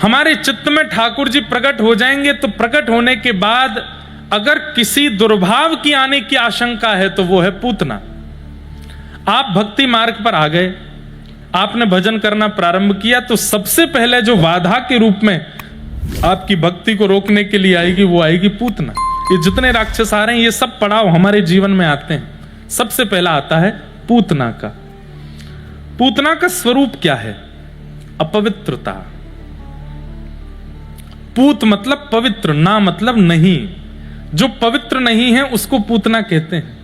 हमारे चित्त में ठाकुर जी प्रकट हो जाएंगे तो प्रकट होने के बाद अगर किसी दुर्भाव की आने की आशंका है तो वो है पूतना। आप भक्ति मार्ग पर आ गए, आपने भजन करना प्रारंभ किया, तो सबसे पहले जो बाधा के रूप में आपकी भक्ति को रोकने के लिए आएगी वो आएगी पूतना। ये जितने राक्षस आ रहे हैं ये सब पड़ाव हमारे जीवन में आते हैं। सबसे पहला आता है पूतना का। पूतना का स्वरूप क्या है? अपवित्रता। पूत मतलब पवित्र, ना मतलब नहीं। जो पवित्र नहीं है उसको पूतना कहते हैं।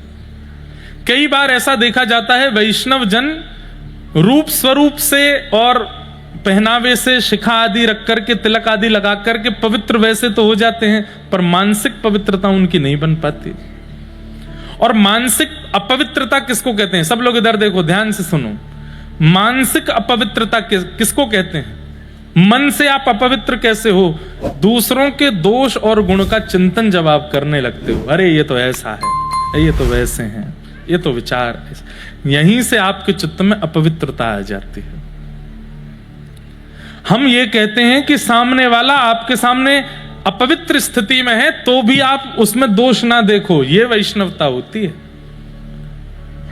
कई बार ऐसा देखा जाता है वैष्णव जन रूप स्वरूप से और पहनावे से शिखा आदि रख करके, तिलक आदि लगा करके पवित्र वैसे तो हो जाते हैं, पर मानसिक पवित्रता उनकी नहीं बन पाती। और मानसिक अपवित्रता किसको कहते हैं? सब लोग इधर देखो, ध्यान से सुनो। मानसिक अपवित्रता किसको कहते हैं? मन से आप अपवित्र कैसे हो? दूसरों के दोष और गुण का चिंतन जब आप करने लगते हो, अरे ये तो ऐसा है, ये तो वैसे हैं, ये तो विचार, यहीं से आपके चित्त में अपवित्रता आ जाती है। हम ये कहते हैं कि सामने वाला आपके सामने अपवित्र स्थिति में है तो भी आप उसमें दोष ना देखो, ये वैष्णवता होती है।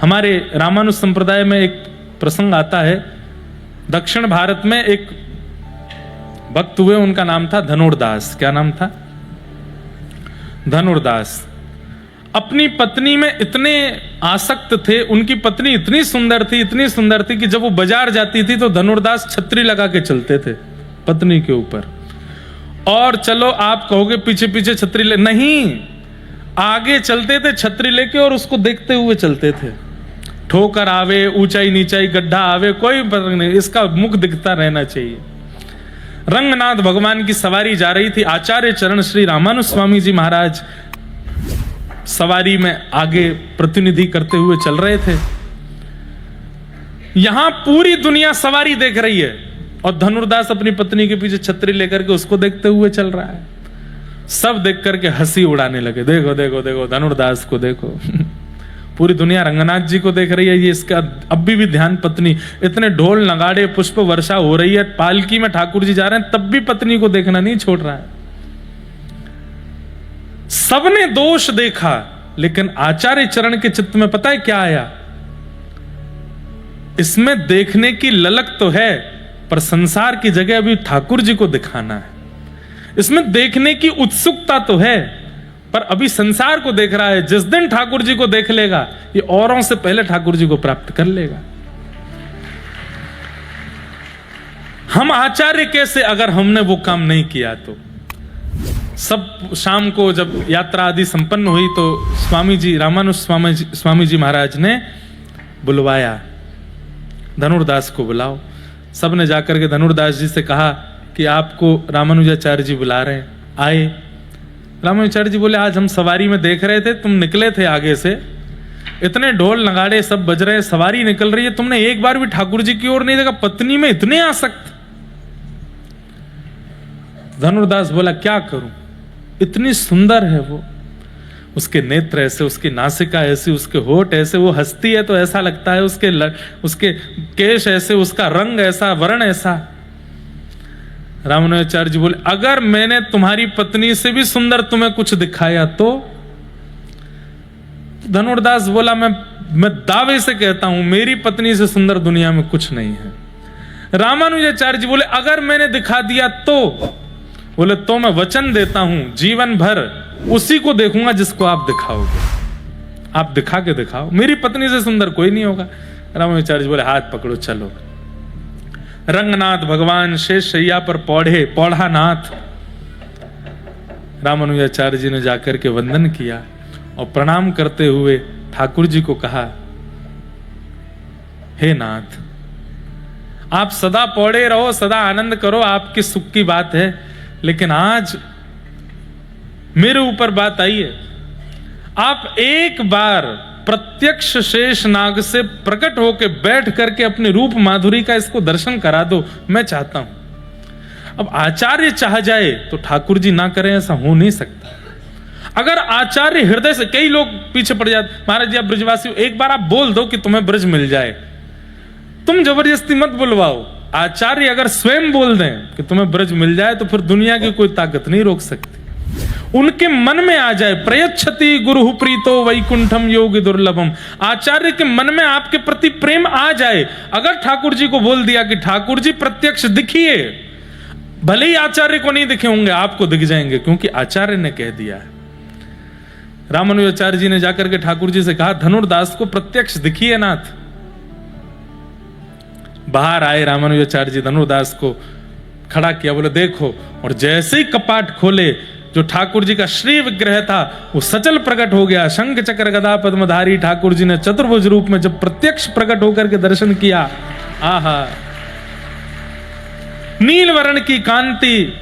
हमारे रामानुज संप्रदाय में एक प्रसंग आता है। दक्षिण भारत में एक भक्त हुए, उनका नाम था धनुर्दास। क्या नाम था? धनुर्दास। अपनी पत्नी में इतने आसक्त थे, उनकी पत्नी इतनी सुंदर थी, इतनी सुंदर थी कि जब वो बाजार जाती थी तो धनुर्दास छतरी लगा के चलते थे पत्नी के ऊपर। और चलो आप कहोगे पीछे पीछे छतरी ले, नहीं, आगे चलते थे छतरी लेके और उसको देखते हुए चलते थे। ठोकर आवे, ऊंचाई नीचाई, गड्ढा आवे, कोई फर्क नहीं, इसका मुख दिखता रहना चाहिए। रंगनाथ भगवान की सवारी जा रही थी। आचार्य चरण श्री रामानुज स्वामी जी महाराज सवारी में आगे प्रतिनिधि करते हुए चल रहे थे। यहां पूरी दुनिया सवारी देख रही है और धनुर्दास अपनी पत्नी के पीछे छतरी लेकर के उसको देखते हुए चल रहा है। सब देख करके हंसी उड़ाने लगे, देखो देखो देखो धनुर्दास को देखो। पूरी दुनिया रंगनाथ जी को देख रही है, ये इसका अब भी ध्यान पत्नी, इतने ढोल नगाड़े पुष्प वर्षा हो रही है, पालकी में ठाकुर जी जा रहे हैं, तब भी पत्नी को देखना नहीं छोड़ रहा है। सबने दोष देखा, लेकिन आचार्य चरण के चित्त में पता है क्या आया? इसमें देखने की ललक तो है, पर संसार की जगह अभी ठाकुर जी को दिखाना है। इसमें देखने की उत्सुकता तो है, पर अभी संसार को देख रहा है। जिस दिन ठाकुर जी को देख लेगा, ये औरों से पहले ठाकुर जी को प्राप्त कर लेगा। हम आचार्य कैसे, अगर हमने वो काम नहीं किया तो? सब शाम को जब यात्रा आदि संपन्न हुई तो स्वामी जी, रामानुज स्वामी जी महाराज ने बुलवाया, धनुर्दास को बुलाओ। सबने जाकर के धनुर्दास जी से कहा कि आपको रामानुजाचार्य जी बुला रहे हैं। आए। रामानुजाचार्य जी बोले, आज हम सवारी में देख रहे थे, तुम निकले थे आगे से, इतने ढोल नगाड़े सब बज रहे, सवारी निकल रही है, तुमने एक बार भी ठाकुर जी की ओर नहीं देखा, पत्नी में इतने आसक्त। धनुर्दास बोला, क्या करूं, इतनी सुंदर है वो, उसके नेत्र ऐसे, उसकी नासिका ऐसी, उसके होठ ऐसे, वो हंसती है तो ऐसा लगता है, उसके केश ऐसे, उसका रंग ऐसा, वर्ण ऐसा। रामानुजाचार्य जी बोले, अगर मैंने तुम्हारी पत्नी से भी सुंदर तुम्हें कुछ दिखाया तो? धनुर्दास बोला, मैं दावे से कहता हूं मेरी पत्नी से सुंदर दुनिया में कुछ नहीं है। रामानुजाचार्य जी बोले, अगर मैंने दिखा दिया तो? बोले, तो मैं वचन देता हूं जीवन भर उसी को देखूंगा जिसको आप दिखाओगे। आप दिखा के दिखाओ, मेरी पत्नी से सुंदर कोई नहीं होगा। रामानुजाचार्य जी बोले, हाथ पकड़ो चलो। रंगनाथ भगवान शेष शैया पर पौढ़ा नाथ। रामानुजाचार्य जी ने जाकर के वंदन किया और प्रणाम करते हुए ठाकुर जी को कहा, हे नाथ, आप सदा पौड़े रहो, सदा आनंद करो, आपके सुख की बात है, लेकिन आज मेरे ऊपर बात आई है। आप एक बार प्रत्यक्ष शेष नाग से प्रकट होकर बैठ करके अपने रूप माधुरी का इसको दर्शन करा दो, मैं चाहता हूं। अब आचार्य चाह जाए तो ठाकुर जी ना करें, ऐसा हो नहीं सकता। अगर आचार्य हृदय से, कई लोग पीछे पड़ जाते, महाराज जी आप ब्रजवासी हो, एक बार आप बोल दो कि तुम्हें ब्रज मिल जाए, तुम जबरदस्ती मत बुलवाओ। आचार्य अगर स्वयं बोल दें कि तुम्हें ब्रज मिल जाए तो फिर दुनिया की कोई ताकत नहीं रोक सकती। उनके मन में आ जाए, प्रयच्छति गुरु प्रीतो वैकुंठम योग दुर्लभम, आचार्य के मन में आपके प्रति प्रेम आ जाए। अगर ठाकुर जी को बोल दिया कि ठाकुर जी प्रत्यक्ष दिखिए, भले ही आचार्य को नहीं दिखे होंगे, आपको दिख जाएंगे, क्योंकि आचार्य ने कह दिया है। रामानुजाचार्य जी ने जाकर के ठाकुर जी से कहा, धनुर्दास को प्रत्यक्ष दिखिए नाथ। बाहर आए रामानुजाचार्य जी, धनुर्दास को खड़ा किया, बोले देखो, और जैसे ही कपाट खोले, जो ठाकुर जी का श्री विग्रह था वो सचल प्रकट हो गया। शंख चक्र गदा पद्मधारी ठाकुर जी ने चतुर्भुज रूप में जब प्रत्यक्ष प्रकट होकर के दर्शन किया, आहा, नील वर्ण की कांति,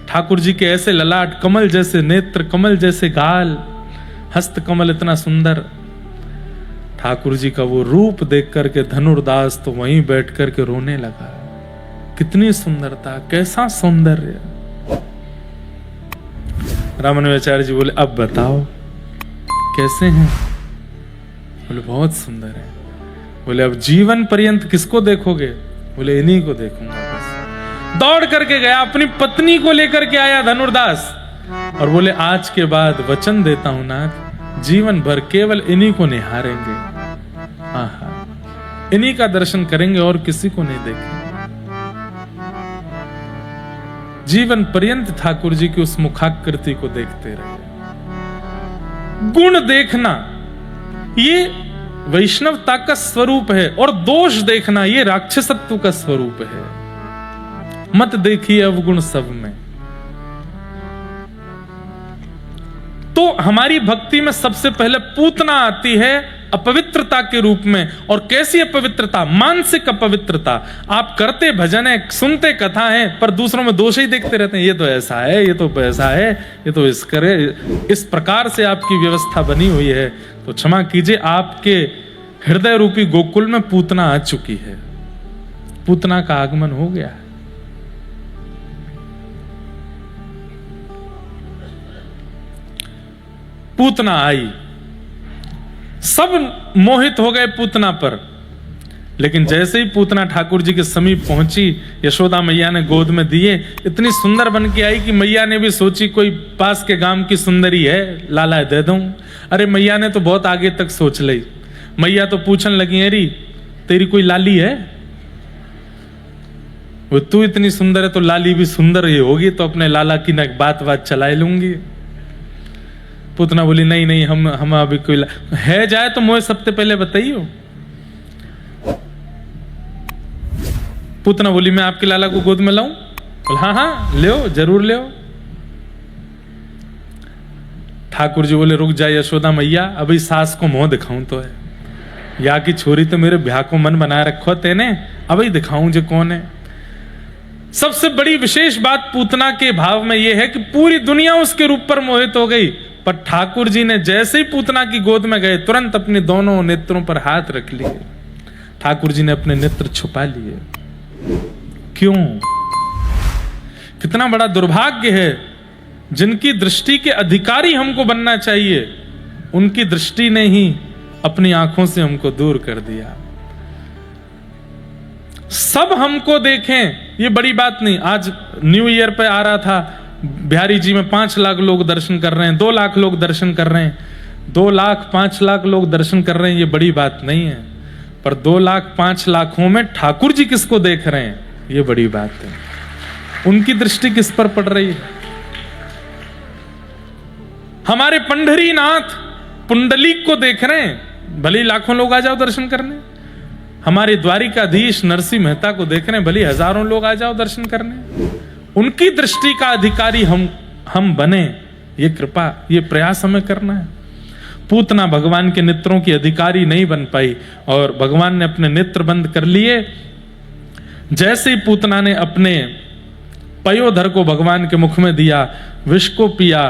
ठाकुर जी के ऐसे ललाट, कमल जैसे नेत्र, कमल जैसे गाल, हस्त कमल इतना सुंदर। ठाकुर जी का वो रूप देख करके धनुर्दास तो वहीं बैठ करके रोने लगा। कितनी सुंदरता, कैसा सौंदर्य। रामानुजाचार्य जी बोले, अब बताओ कैसे हैं? बोले बहुत सुंदर है। बोले अब जीवन पर्यंत किसको देखोगे? बोले इन्हीं को देखूंगा बस। दौड़ करके गया, अपनी पत्नी को लेकर के आया धनुर्दास, और बोले आज के बाद वचन देता हूं नाथ, जीवन भर केवल इन्हीं को निहारेंगे, आहा, इन्हीं का दर्शन करेंगे और किसी को नहीं देखेंगे। जीवन पर्यंत ठाकुर जी की उस मुखाकृति को देखते रहे। गुण देखना ये वैष्णवता का स्वरूप है, और दोष देखना ये राक्षसत्व का स्वरूप है। मत देखिए अवगुण सब में। तो हमारी भक्ति में सबसे पहले पूतना आती है अपवित्रता के रूप में। और कैसी अपवित्रता? मानसिक अपवित्रता। आप करते भजन है, सुनते कथा है, पर दूसरों में दोष ही देखते रहते हैं। ये तो ऐसा है, ये तो वैसा है, ये तो इस करे, इस प्रकार से आपकी व्यवस्था बनी हुई है। तो क्षमा कीजिए, आपके हृदय रूपी गोकुल में पूतना आ चुकी है, पूतना का आगमन हो गया है। पूतना आई, सब मोहित हो गए पूतना पर। लेकिन जैसे ही पूतना ठाकुर जी के समीप पहुंची, यशोदा मैया ने गोद में दिए, इतनी सुंदर बन के आई कि मैया ने भी सोची कोई पास के गांव की सुंदरी है, लाला दे दूं। अरे मैया ने तो बहुत आगे तक सोच ली। मैया तो पूछने लगी, अरे तेरी कोई लाली है? वो तू इतनी सुंदर है तो लाली भी सुंदर ही होगी, तो अपने लाला की न बात चला लूंगी। पूतना बोली, नहीं नहीं, हम अभी कोई है जाए तो मुझे सबसे पहले बताइयो। पूतना बोली, मैं आपके लाला को गोद में लाऊं? बोला हाँ हाँ ले, जरूर ले। ठाकुर जी बोले, रुक जाए यशोदा मैया, अभी सास को मुंह दिखाऊं तो है। या की छोरी तो मेरे ब्याह को मन बनाए रखो तेने, अभी दिखाऊं जो कौन है। सबसे बड़ी विशेष बात पूतना के भाव में यह है कि पूरी दुनिया उसके रूप पर मोहित हो गई, पर ठाकुर जी ने जैसे ही पूतना की गोद में गए, तुरंत अपने दोनों नेत्रों पर हाथ रख लिए। ठाकुर जी ने अपने नेत्र छुपा लिए। क्यों? कितना बड़ा दुर्भाग्य है। जिनकी दृष्टि के अधिकारी हमको बनना चाहिए, उनकी दृष्टि ने ही अपनी आंखों से हमको दूर कर दिया। सब हमको देखें ये बड़ी बात नहीं। आज न्यू ईयर पे आ रहा था, बिहारी जी में 5 लाख लोग दर्शन कर रहे हैं, 2 लाख लोग दर्शन कर रहे हैं। 2 लाख 5 लाख लोग दर्शन कर रहे हैं, ये बड़ी बात नहीं है। पर 2 लाख 5 लाखों में ठाकुर जी किसको देख रहे हैं, ये बड़ी बात है। उनकी दृष्टि किस पर पड़ रही है? हमारे पंढरीनाथ पुंडलीक को देख रहे हैं, भले लाखों लोग आ जाओ दर्शन करने। हमारे द्वारिकाधीश नरसिंह मेहता को देख रहे हैं, भले हजारों लोग आ जाओ दर्शन करने। उनकी दृष्टि का अधिकारी हम बने, ये कृपा, ये प्रयास हमें करना है। पूतना भगवान के नेत्रों की अधिकारी नहीं बन पाई, और भगवान ने अपने नेत्र बंद कर लिए। जैसे ही पूतना ने अपने पयोधर को भगवान के मुख में दिया, विष को पिया,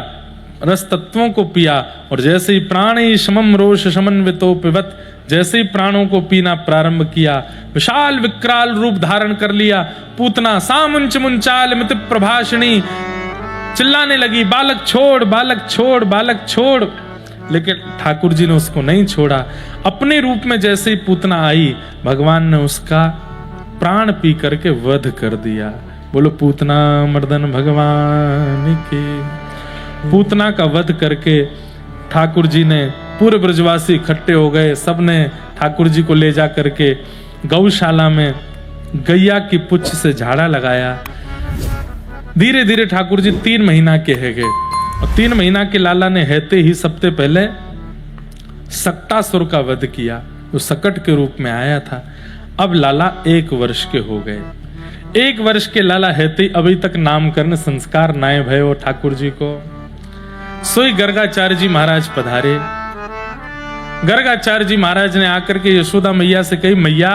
रस तत्वों को पिया, और जैसे ही प्राणी शमम रोष समन्वितो पिबत, जैसे ही प्राणों को पीना प्रारंभ किया, विशाल विकराल रूप धारण कर लिया। पूतना सामुंच मुंचाल मित प्रभाषिणी चिल्लाने लगी, बालक छोड़, बालक छोड़, बालक छोड़। लेकिन ठाकुर जी ने उसको नहीं छोड़ा। अपने रूप में जैसे ही पूतना आई, भगवान ने उसका प्राण पी करके वध कर दिया। बोलो पूतना मर्दन भगवान की। पूतना का वध करके ठाकुर जी ने, पूरे ब्रजवासी इकट्ठे हो गए, सबने ठाकुर जी को ले जा करके गौशाला में गैया की पुच्छ से झाड़ा लगाया। धीरे धीरे ठाकुर जी 3 महीना के है गए, और 3 महीना के लाला ने रहते ही सबसे पहले सक्टासुर का वध किया, जो सकट के रूप में आया था। अब लाला 1 वर्ष के हो गए। 1 वर्ष के लाला रहते अभी तक नामकरण संस्कार नाय भयो ठाकुर जी को। सोई गर्गाचार्य जी महाराज पधारे। गर्गाचार्य जी महाराज ने आकर के यशोदा मैया से कही, मैया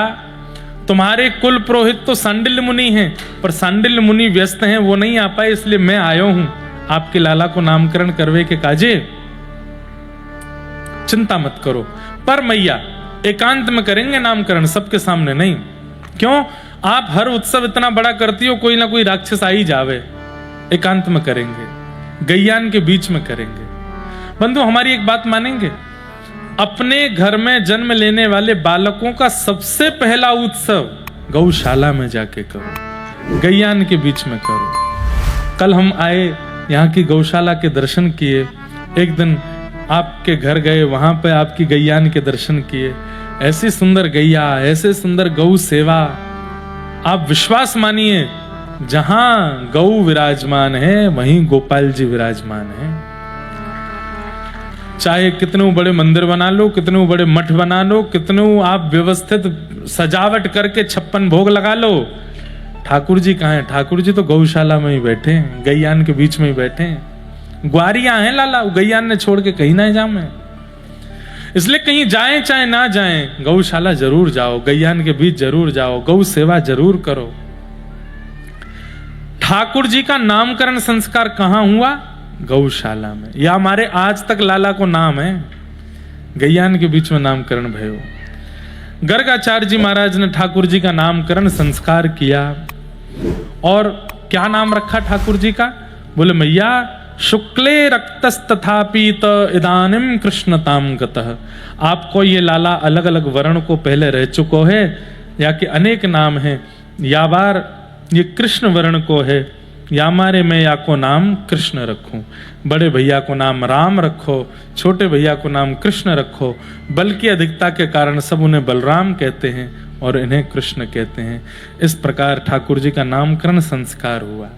तुम्हारे कुल पुरोहित तो सांडिल्य मुनि हैं, पर सांडिल्य मुनि व्यस्त हैं, वो नहीं आ पाए, इसलिए मैं आयो हूं आपके लाला को नामकरण करवे के काजे। चिंता मत करो, पर मैया एकांत में करेंगे नामकरण, सबके सामने नहीं। क्यों? आप हर उत्सव इतना बड़ा करती हो, कोई ना कोई राक्षस आ ही जावे। एकांत में करेंगे, गैयान के बीच में करेंगे। बंधु हमारी एक बात मानेंगे, अपने घर में जन्म लेने वाले बालकों का सबसे पहला उत्सव गौशाला में जाके करो, गैयान के बीच में करो। कल हम आए, यहाँ की गौशाला के दर्शन किए, एक दिन आपके घर गए, वहां पे आपकी गैयान के दर्शन किए। ऐसी सुंदर गैया, ऐसे सुंदर गौ सेवा। आप विश्वास मानिए, जहां गौ विराजमान है वहीं गोपाल जी विराजमान है। चाहे कितने बड़े मंदिर बना लो, कितने बड़े मठ बना लो, कितने आप व्यवस्थित सजावट करके 56 भोग लगा लो, ठाकुर जी कहाँ हैं? ठाकुर जी तो गौशाला में ही बैठे हैं, गैयान के बीच में ही बैठे हैं। ग्वारियां हैं लाला, गैयान ने छोड़ के कहीं ना जाए। इसलिए कहीं जाएं चाहे ना जाएं, गौशाला जरूर जाओ, गैयान के बीच जरूर जाओ, गौ सेवा जरूर करो। ठाकुर जी का नामकरण संस्कार कहां हुआ? गौशाला में। या हमारे आज तक लाला को नाम है, गैयान के बीच में नामकरण भयो। गर्गाचार्य जी महाराज ने ठाकुर जी का नामकरण संस्कार किया। और क्या नाम रखा ठाकुर जी का? बोले मैया शुक्ले रक्तस्तथापीत इदानिम कृष्णताम गतः। आपको ये लाला अलग अलग वर्ण को पहले रह चुको है, या कि अनेक नाम है, या बार ये कृष्ण वर्ण को है, या मारे मैं या को नाम कृष्ण रखूं। बड़े भैया को नाम राम रखो, छोटे भैया को नाम कृष्ण रखो। बल की अधिकता के कारण सब उन्हें बलराम कहते हैं और इन्हें कृष्ण कहते हैं। इस प्रकार ठाकुर जी का नामकरण संस्कार हुआ।